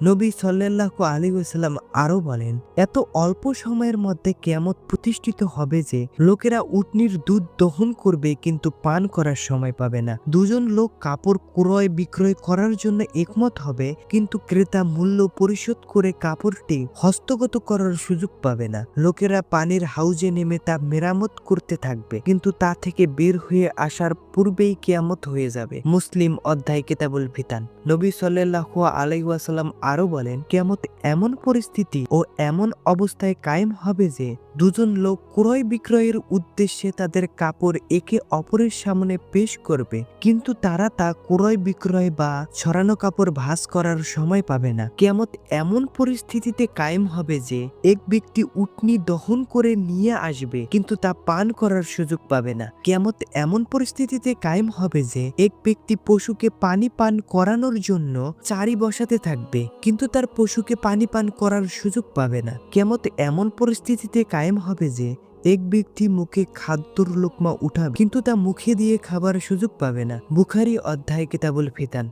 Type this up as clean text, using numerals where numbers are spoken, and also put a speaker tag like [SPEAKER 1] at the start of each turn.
[SPEAKER 1] নবী সাল্লাল্লাহু আলাইহি ওয়াসাল্লাম আরো বলেন, এত অল্প সময়ের মধ্যে কিয়ামত প্রতিষ্ঠিত হবে যে লোকেরা উটনির দুধ দহন করবে কিন্তু পান করার সময় পাবে না। দুজন লোক কাপড় ক্রয় বিক্রয় করার জন্য একমত হবে, কিন্তু ক্রেতা মূল্য পরিশোধ করে কাপড়টি হস্তগত করার সুযোগ পাবে না। লোকেরা পানির হাউজে নেমে তা মেরামত করতে থাকবে, কিন্তু তা থেকে বের হয়ে আসার পূর্বেই কিয়ামত হয়ে যাবে। মুসলিম অধ্যায় কিতাবুল ফিতান। নবী সাল্লাল্লাহু আলাইহি ওয়াসাল্লাম আরো বলেন, কিয়ামত এমন পরিস্থিতি ও এমন অবস্থায় কায়েম হবে যে দুজন লোক ক্রয় বিক্রয়ের উদ্দেশ্যে তাদের কাপড় একে অপরের সামনে পেশ করবে, কিন্তু তারা তা ক্রয় বিক্রয় বা ছড়ানো কাপড় ভাঁজ করার সময় পাবে না। কিয়ামত এমন পরিস্থিতিতে কায়েম হবে যে এক ব্যক্তি উটনি দহন করে নিয়ে আসবে, কিন্তু তা পান করার সুযোগ পাবে না। কিয়ামত এমন পরিস্থিতিতে কায়েম হবে যে এক ব্যক্তি পশুকে পানি পান করানোর জন্য চারি বসাতে থাকবে, কিন্তু তার পশুকে পানি পান করার সুযোগ পাবে না। কিয়ামত এমন পরিস্থিতিতে কায়েম হবে যে এক ব্যক্তি মুখে খাদ্যর লোকমা উঠাবে, কিন্তু তা মুখে দিয়ে খাবার সুযোগ পাবে না। বুখারী অধ্যায় কিতাবুল ফিতান।